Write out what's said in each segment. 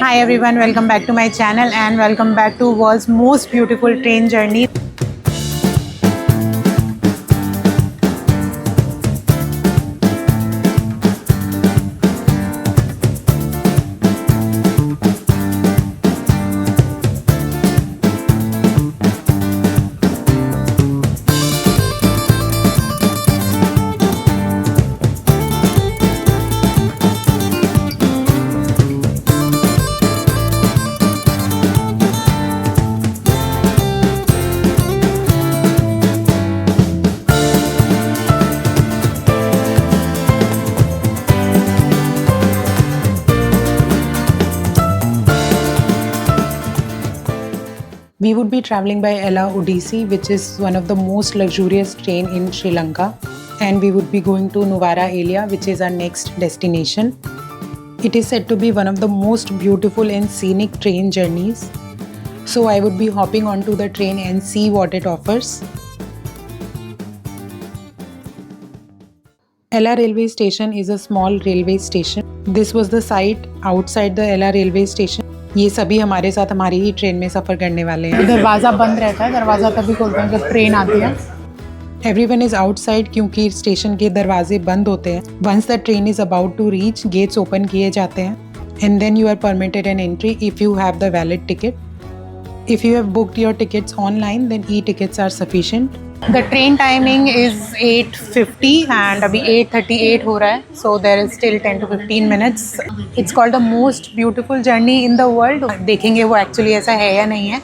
Hi everyone, welcome back to my channel and welcome back to world's most beautiful train journey. We would be traveling by Ella Odissi, which is one of the most luxurious train in Sri Lanka, and we would be going to Nuwara Eliya, which is our next destination. It is said to be one of the most beautiful and scenic train journeys. So I would be hopping onto the train and see what it offers. Ella railway station is a small railway station. This was the site outside the Ella railway station. ये सभी हमारे साथ हमारी ही train में सफ़र करने वाले हैं। दरवाज़ा बंद रहता है, दरवाज़ा तभी खोलते हैं जब ट्रेन आती है। Everyone is outside क्योंकि स्टेशन के दरवाजे बंद होते हैं। Once the train is about to reach, gates open किए जाते हैं and then you are permitted an entry if you have the valid ticket. If you have booked your tickets online, then e-tickets are sufficient. The train timing is 8:50 and अभी 8:38 हो रहा है, so there is still 10 to 15 minutes. It's called the most beautiful journey in the world. देखेंगे वो actually ऐसा है या नहीं है,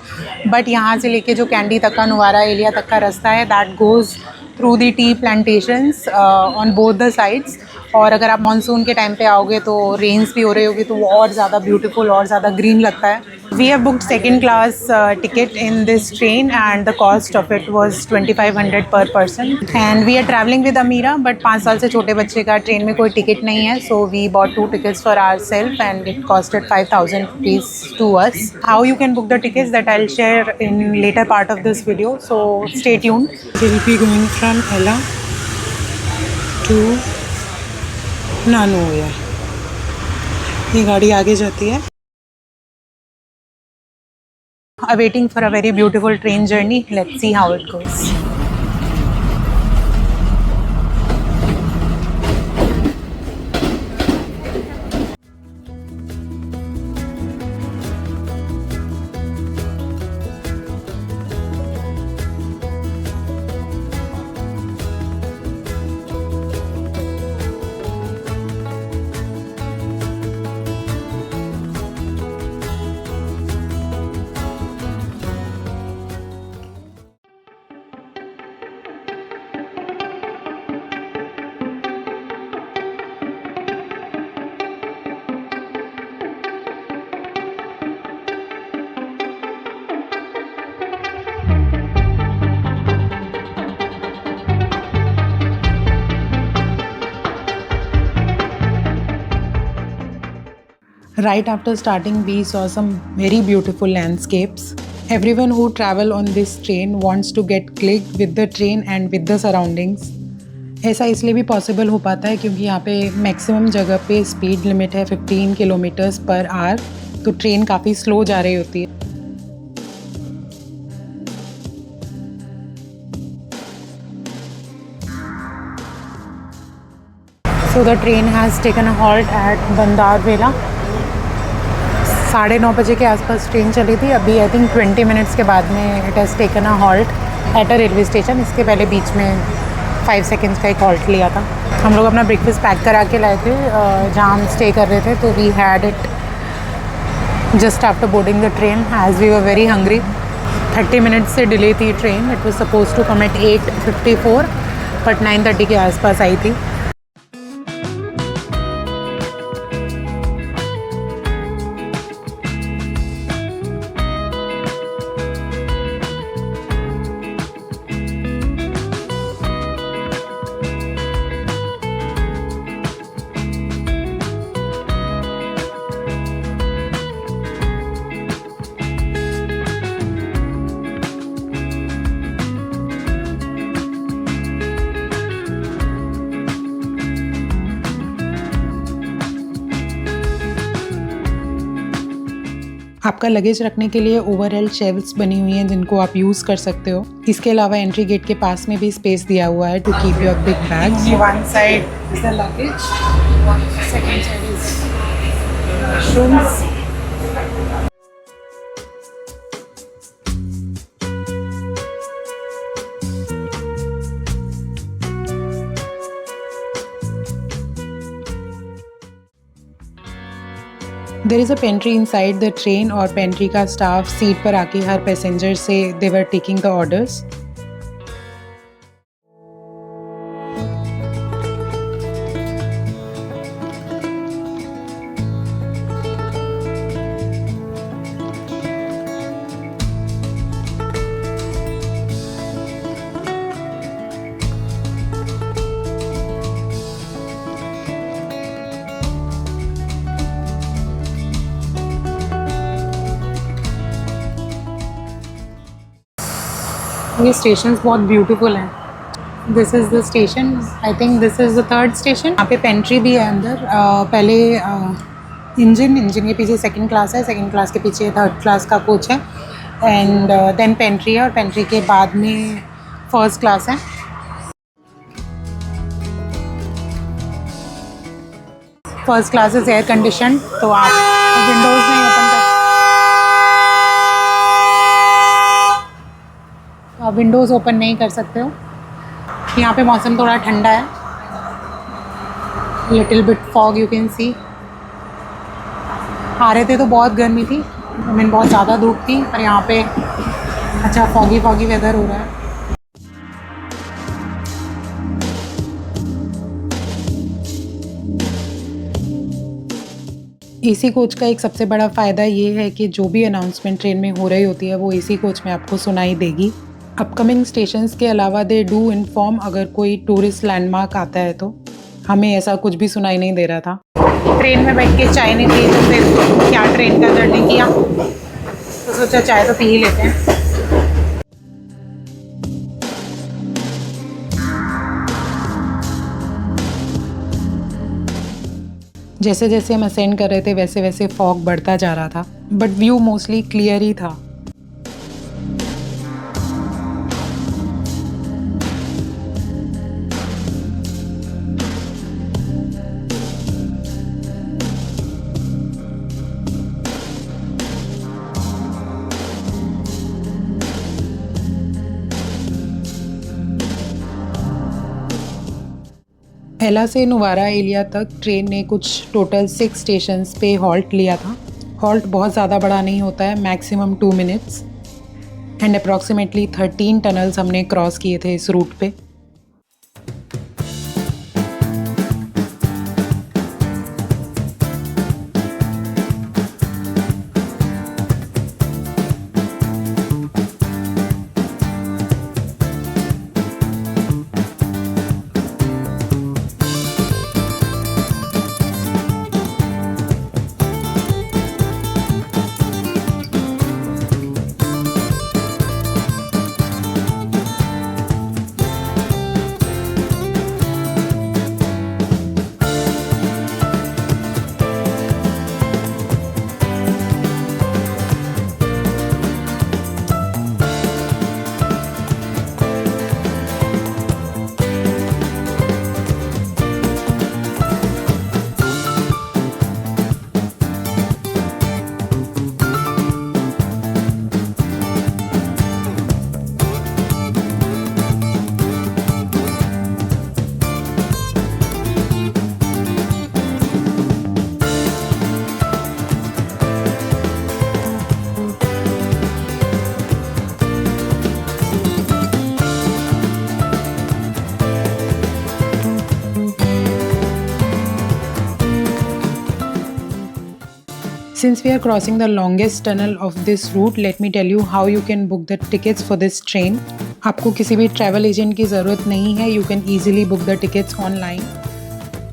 but यहाँ से लेके जो कैंडी तक का नुवारा एलिया तक का रास्ता है, that goes through the tea plantations on both the sides. और अगर आप मानसून के टाइम पे आओगे तो रेन्स भी हो रही होगी तो वो और ज़्यादा ब्यूटीफुल और ज़्यादा ग्रीन लगता है. We have booked second class ticket in this train and the cost of it was 2500 per person. And we are traveling with Ameera, but 5 साल से छोटे बच्चे का ट्रेन में कोई टिकट नहीं है, so we bought 2 tickets for ourselves and it costed 5000 rupees to us. How you can book the tickets that I'll share in later part of this video, so stay tuned. We'll be going from Ella to नानोया. ये गाड़ी आगे जाती है. Waiting for a very beautiful train journey. Let's see how it goes. Right after starting, we saw some very beautiful landscapes. Everyone who travel on this train wants to get clicked with the train and with the surroundings. ऐसा इसलिए भी possible हो पाता है क्योंकि यहाँ पे maximum जगह पे स्पीड लिमिट है 15 किलोमीटर्स पर आवर, तो ट्रेन काफ़ी स्लो जा रही होती है. So the train has taken a halt at Bandarwela. 9:30 बजे के आसपास ट्रेन चली थी. अभी आई थिंक 20 मिनट्स के बाद में it has taken a halt at a railway station. इसके पहले बीच में 5 सेकेंड्स का एक हॉल्ट लिया था. हम लोग अपना ब्रेकफास्ट पैक करा के लाए थे जहाँ हम स्टे कर रहे थे, तो we had it just after boarding the train as we were very hungry. 30 minutes से डिले थी train. It was suppose to come at 8:54 but 9:30 के आसपास आई थी. आपका लगेज रखने के लिए ओवरहेड शेल्फ्स बनी हुई हैं जिनको आप यूज़ कर सकते हो। इसके अलावा एंट्री गेट के पास में भी स्पेस दिया हुआ है to keep your big bags. One side is the luggage, second side is washrooms. There is a pantry inside the train और पेंट्री का स्टाफ सीट पर आके हर पैसेंजर से they were taking the orders. ये स्टेशन बहुत beautiful हैं। This is the station, I think this is the third station. यहाँ पे पेंट्री भी है अंदर। पहले इंजन के पीछे सेकंड क्लास है, सेकंड क्लास के पीछे थर्ड क्लास का कोच है, एंड देन पेंट्री है, और पेंट्री के बाद में फर्स्ट क्लास है। First class is air condition, तो आप विंडोज़ नहीं ओपन कर, आप विंडोज़ ओपन नहीं कर सकते हो। यहाँ पे मौसम थोड़ा ठंडा है, little bit fog you can see. आ रहे थे तो बहुत गर्मी थी, आई मीन बहुत ज़्यादा धूप थी, और यहाँ पे अच्छा फॉगी वेदर हो रहा है। एसी कोच का एक सबसे बड़ा फ़ायदा ये है कि जो भी अनाउंसमेंट ट्रेन में हो रही होती है वो एसी कोच में आपको सुनाई देगी। अपकमिंग स्टेशंस के अलावा दे डू इन्फॉर्म अगर कोई टूरिस्ट लैंडमार्क आता है तो। हमें ऐसा कुछ भी सुनाई नहीं दे रहा था। ट्रेन में बैठ के चाय नहीं पी तो फिर क्या ट्रेन का जर्नी किया, तो सोचा चाय तो पी ही लेते हैं। जैसे जैसे हम असेंड कर रहे थे वैसे वैसे फॉग बढ़ता जा रहा था, बट व्यू मोस्टली क्लियर ही था। एला से नुवारा एलिया तक ट्रेन ने कुछ टोटल 6 स्टेशंस पे हॉल्ट लिया था। हॉल्ट बहुत ज़्यादा बड़ा नहीं होता है, maximum 2 minutes, and approximately 13 tunnels हमने क्रॉस किए थे इस रूट पे। Since we are crossing the longest tunnel of this route, let me tell you how you can book the tickets for this train. आपको किसी भी travel agent की ज़रूरत नहीं है. You can easily book the tickets online.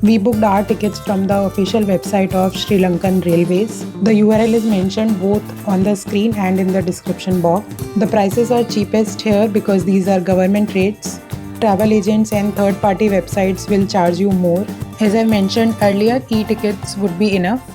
We booked our tickets from the official website of Sri Lankan Railways. The URL is mentioned both on the screen and in the description box. The prices are cheapest here because these are government rates. Travel agents and third-party websites will charge you more. As I mentioned earlier, e-tickets would be enough.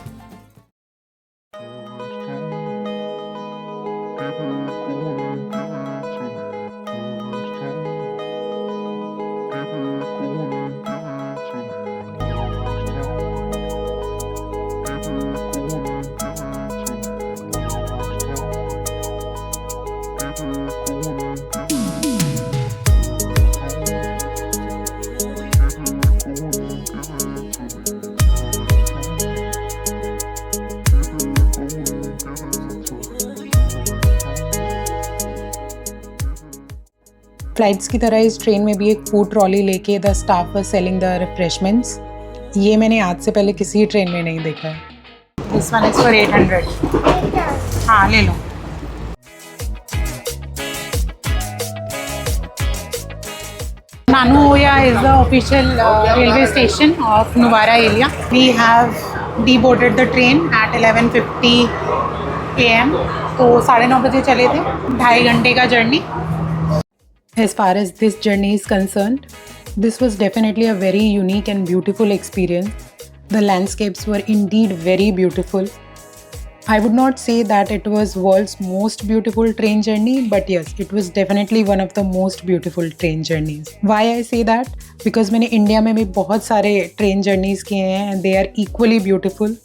Flights की तरह इस train में भी एक food trolley लेके the staff was selling the refreshments. ये मैंने आज से पहले किसी ट्रेन में नहीं देखा है। This one is for 800। हाँ ले लो। Nanuoya is the official railway station of Nuwara area. We have deboarded the train at 11:50 AM. तो 9:30 बजे चले थे, 2.5 घंटे का journey. As far as this journey is concerned, this was definitely a very unique and beautiful experience. The landscapes were indeed very beautiful. I would not say that it was world's most beautiful train journey, but yes, it was definitely one of the most beautiful train journeys. Why I say that? Because मैंने India में भी बहुत सारे train journeys किए हैं and they are equally beautiful.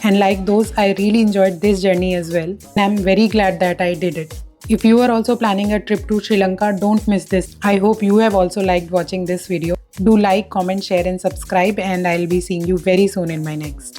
And like those, I really enjoyed this journey as well. And I'm very glad that I did it. If you are also planning a trip to Sri Lanka, don't miss this. I hope you have also liked watching this video. Do like, comment, share and subscribe, and I'll be seeing you very soon in my next.